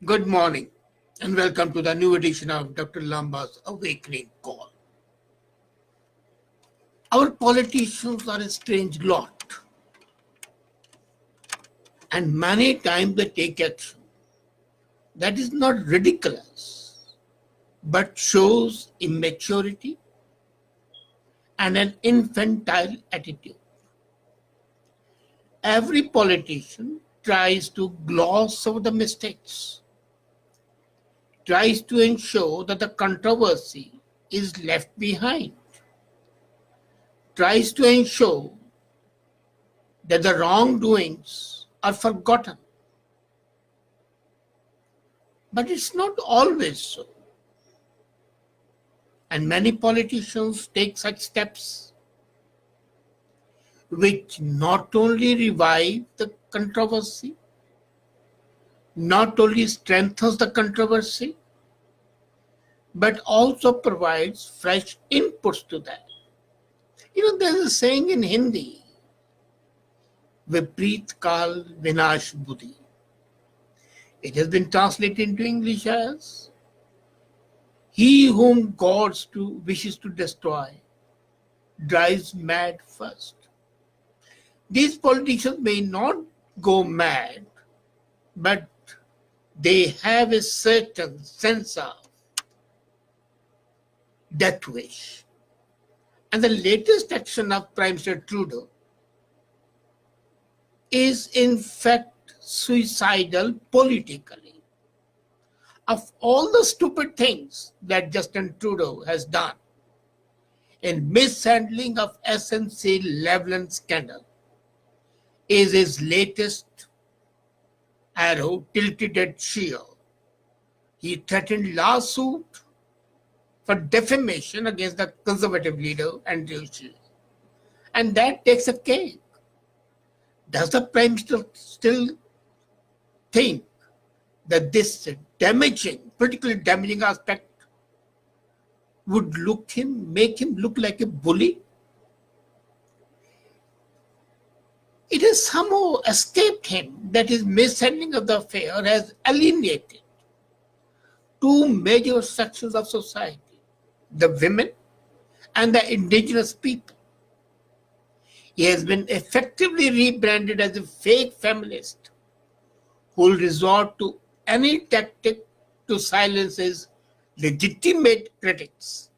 Good morning and welcome to the new edition of Dr. Lamba's Awakening Call. Our politicians are a strange lot, and many times they take action that is not ridiculous but shows immaturity and an infantile attitude. Every politician tries to gloss over the mistakes, tries to ensure that the controversy is left behind, tries to ensure that the wrongdoings are forgotten. But it's not always so. And many politicians take such steps which not only revive the controversy, not only strengthens the controversy, but also provides fresh inputs to that. There's a saying in Hindi, Vipreet Kal Vinash Buddhi. It has been translated into English as, he whom God wishes to destroy drives mad first. These politicians may not go mad, but they have a certain sense of death wish. And the latest action of Prime Minister Trudeau is in fact suicidal politically. Of all the stupid things that Justin Trudeau has done in mishandling of SNC-Lavalin scandal is his latest arrow tilted at Scheer. He threatened lawsuit for defamation against the conservative leader Andrew Scheer. And that takes a cake. Does the Prime Minister still think that this particularly damaging aspect would make him look like a bully? It has somehow escaped him that his mishandling of the affair has alienated two major sections of society, the women and the indigenous people. He has been effectively rebranded as a fake feminist who will resort to any tactic to silence his legitimate critics.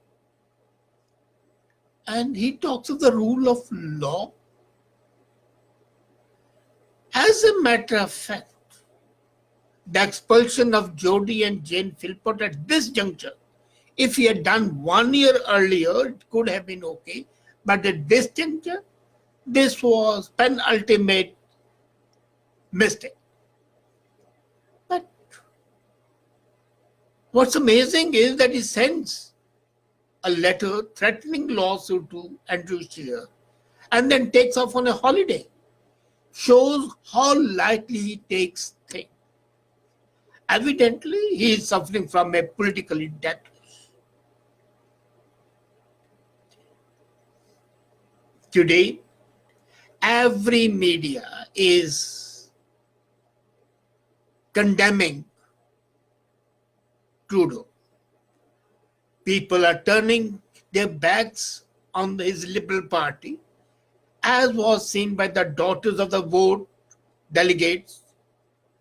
And he talks of the rule of law. As a matter of fact, the expulsion of Jody and Jane Philpott at this juncture, if he had done 1 year earlier, it could have been okay. But at this juncture, this was penultimate mistake. But what's amazing is that he sends a letter threatening lawsuit to Andrew Scheer and then takes off on a holiday. Shows how lightly he takes things. Evidently, he is suffering from a political death wish. Today, every media is condemning Trudeau. People are turning their backs on his Liberal Party, as was seen by the daughters of the vote delegates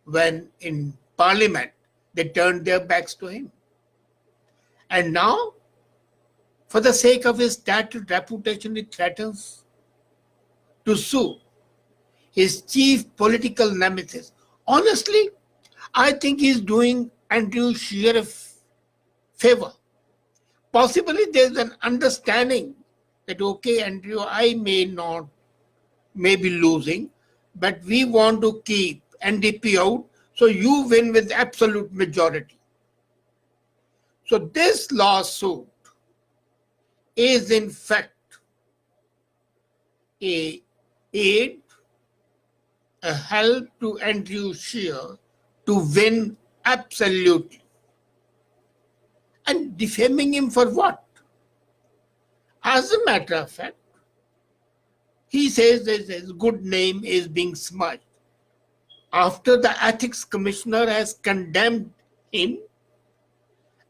when in Parliament they turned their backs to him. And now, for the sake of his tattered reputation, he threatens to sue his chief political nemesis. Honestly, I think he's doing Andrew Scheer a favor. Possibly there's an understanding that, okay, Andrew, I may be losing, but we want to keep NDP out, so you win with absolute majority. So this lawsuit is in fact a help to Andrew Scheer to win absolutely. And defaming him for what? As a matter of fact, he says that his good name is being smudged. after the ethics commissioner has condemned him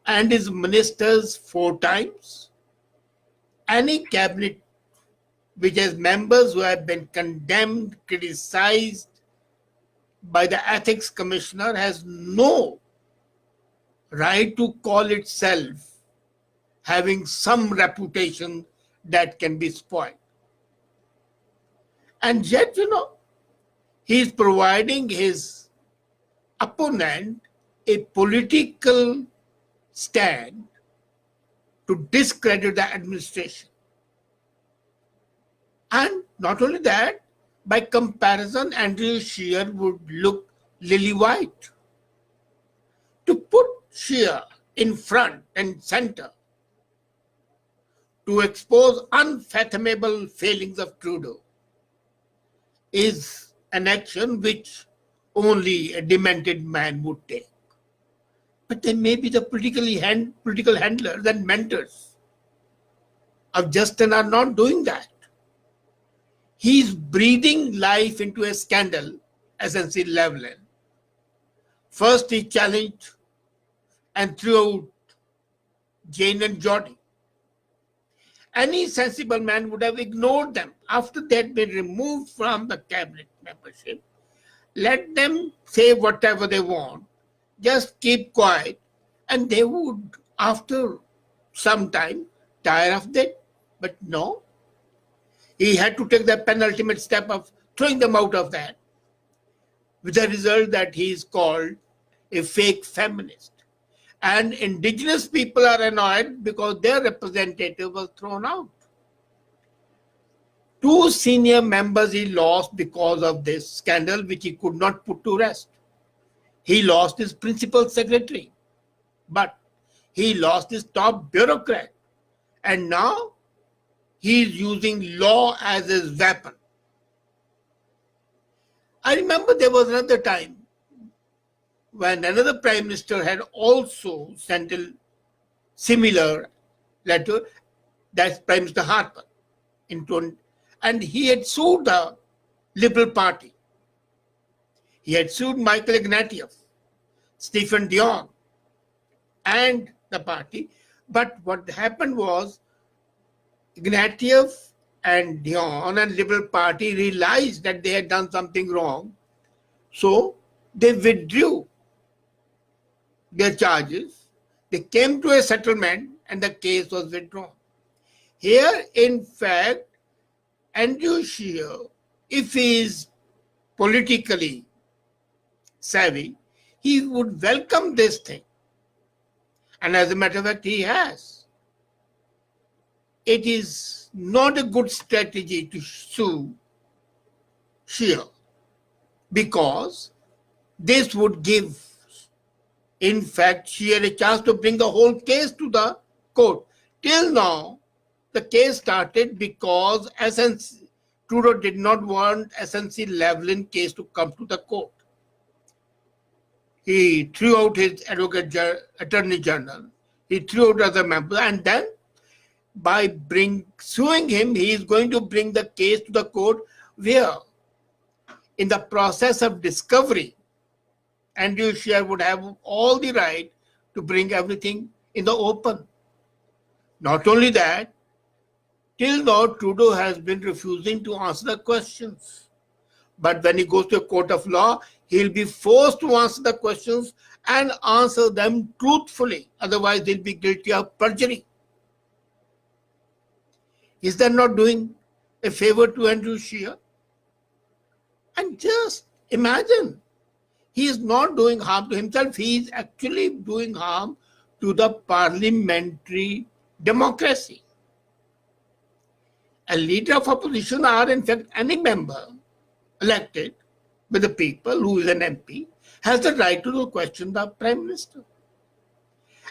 and his ministers 4 times, any cabinet which has members who have been condemned, criticized by the ethics commissioner has no right to call itself having some reputation that can be spoiled. And yet, he is providing his opponent a political stand to discredit the administration. And not only that, by comparison, Andrew Scheer would look lily white. To put Scheer in front and center to expose unfathomable failings of Trudeau is an action which only a demented man would take. But there may be the political handlers and mentors of Justin are not doing that. He's breathing life into a scandal, SNC Lavalin. First, he challenged and threw out Jane and Jody. Any sensible man would have ignored them after they had been removed from the cabinet membership. Let them say whatever they want. Just keep quiet, and they would, after some time, tire of that. But no, he had to take the penultimate step of throwing them out of that, with the result that he is called a fake feminist. And indigenous people are annoyed because their representative was thrown out. 2 senior members he lost because of this scandal, which he could not put to rest. He lost his principal secretary, but he lost his top bureaucrat. And now he is using law as his weapon. I remember there was another time when another prime minister had also sent a similar letter, that's Prime Minister Harper, and he had sued the Liberal Party. He had sued Michael Ignatieff, Stephen Dion, and the party. But what happened was Ignatieff and Dion and Liberal Party realized that they had done something wrong. So they withdrew their charges. They came to a settlement and the case was withdrawn. Here, in fact, Andrew Scheer, if he is politically savvy, he would welcome this thing. And as a matter of fact, he has. It is not a good strategy to sue Scheer because this would give, in fact, Scheer a chance to bring the whole case to the court. Till now, the case started because Trudeau did not want SNC Lavalin case to come to the court. He threw out his attorney general. He threw out other members, and then by suing him, he is going to bring the case to the court where, in the process of discovery, Andrew Scheer would have all the right to bring everything in the open. Not only that, till now, Trudeau has been refusing to answer the questions. But when he goes to a court of law, he'll be forced to answer the questions and answer them truthfully. Otherwise, they'll be guilty of perjury. Is that not doing a favor to Andrew Scheer? And just imagine, he is not doing harm to himself. He is actually doing harm to the parliamentary democracy. A leader of opposition, or in fact any member elected by the people who is an MP, has the right to question the Prime Minister.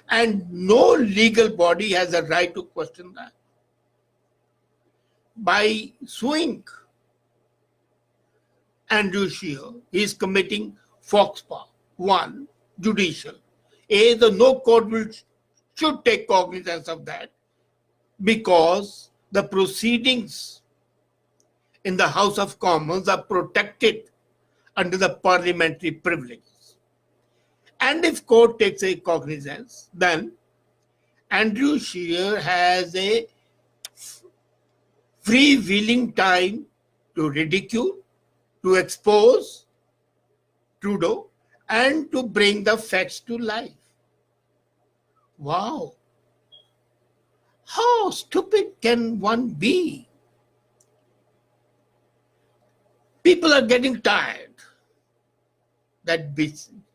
And no legal body has a right to question that. By suing Andrew Scheer, he is committing foxpaw. 1, judicial. No court should take cognizance of that because the proceedings in the House of Commons are protected under the parliamentary privileges. And if court takes a cognizance, then Andrew Scheer has a freewheeling time to ridicule, to expose Trudeau, and to bring the facts to life. Wow. How stupid can one be? People are getting tired.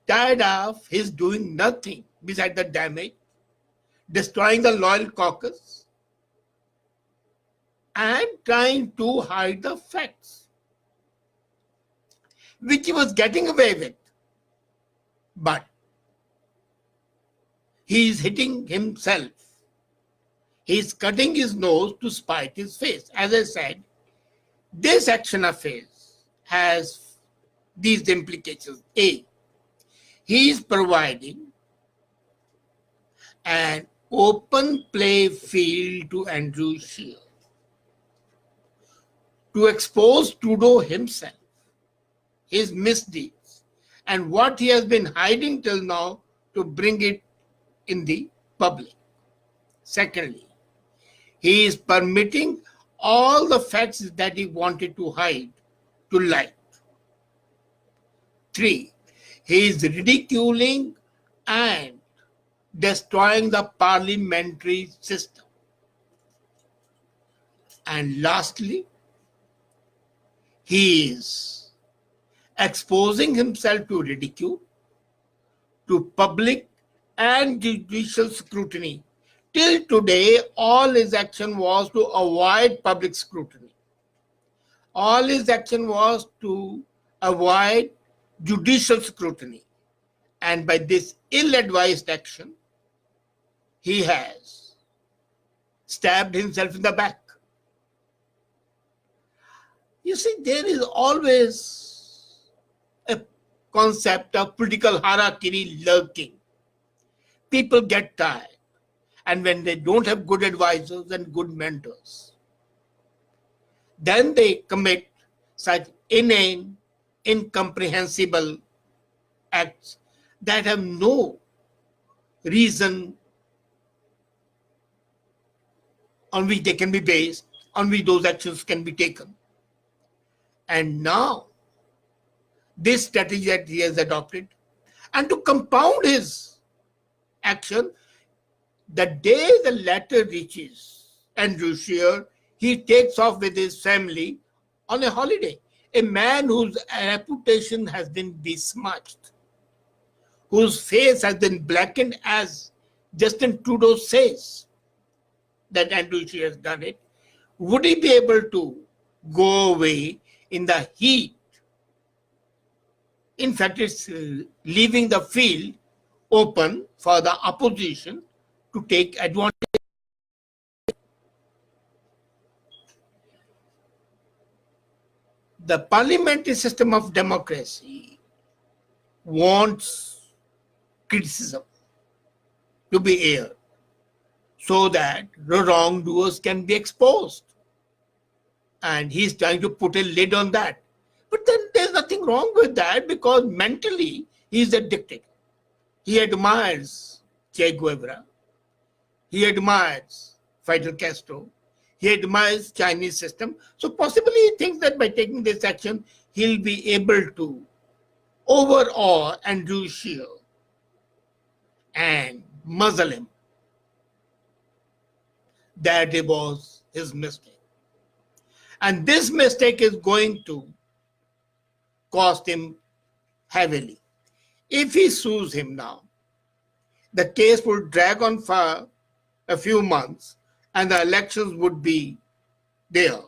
Tired of his doing nothing beside the damage, destroying the loyal caucus, and trying to hide the facts, which he was getting away with. But he is hitting himself. He is cutting his nose to spite his face. As I said, this action of his has these implications. A, he is providing an open play field to Andrew Scheer to expose Trudeau himself, his misdeeds, and what he has been hiding till now, to bring it in the public. Secondly, he is permitting all the facts that he wanted to hide to light. 3, he is ridiculing and destroying the parliamentary system. And lastly, he is exposing himself to ridicule, to public and judicial scrutiny. Till today, all his action was to avoid public scrutiny. All his action was to avoid judicial scrutiny. And by this ill-advised action, he has stabbed himself in the back. You see, there is always a concept of political harakiri lurking. People get tired. And when they don't have good advisors and good mentors, then they commit such inane, incomprehensible acts that have no reason on which they can be based, on which those actions can be taken. And now, this strategy that he has adopted, and to compound his action, the day the letter reaches Andrew Scheer, he takes off with his family on a holiday. A man whose reputation has been besmirched, whose face has been blackened, as Justin Trudeau says that Andrew Scheer has done it. Would he be able to go away in the heat? In fact, it's leaving the field open for the opposition to take advantage. The parliamentary system of democracy wants criticism to be aired so that the wrongdoers can be exposed. And he's trying to put a lid on that. But then there's nothing wrong with that, because mentally he's a dictator. He admires Che Guevara. He admires Fidel Castro. He admires Chinese system. So possibly he thinks that by taking this action, he'll be able to overawe Andrew Scheer and muzzle him. That it was his mistake. And this mistake is going to cost him heavily. If he sues him now, the case will drag on for a few months, and the elections would be there,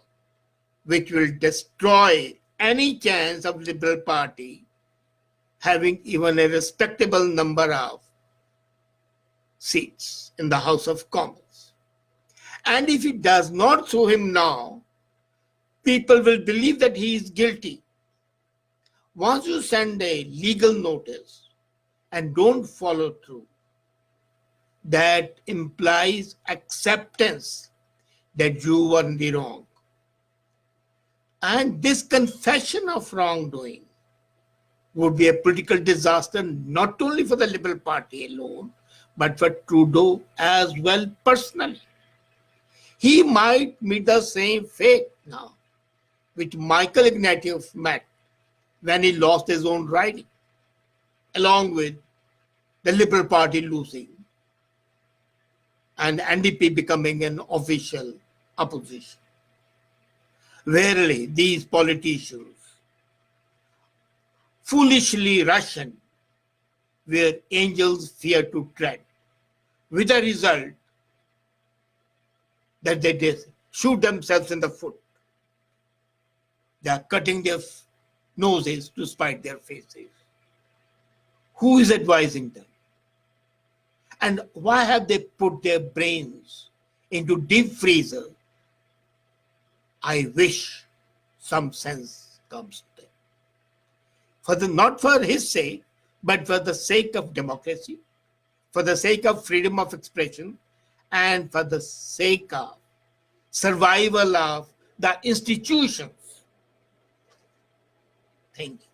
which will destroy any chance of Liberal Party having even a respectable number of seats in the House of Commons. And if he does not sue him now, people will believe that he is guilty. Once you send a legal notice and don't follow through, that implies acceptance that you were in the wrong. And this confession of wrongdoing would be a political disaster not only for the Liberal Party alone, but for Trudeau as well personally. He might meet the same fate now which Michael Ignatieff met when he lost his own riding, along with the Liberal Party losing and NDP becoming an official opposition. Verily, these politicians foolishly rush in where angels fear to tread, with the result that they shoot themselves in the foot. They are cutting their noses to spite their faces. Who is advising them? And why have they put their brains into deep freezer? I wish some sense comes to them. Not for his sake, but for the sake of democracy, for the sake of freedom of expression, and for the sake of survival of the institutions. Thank you.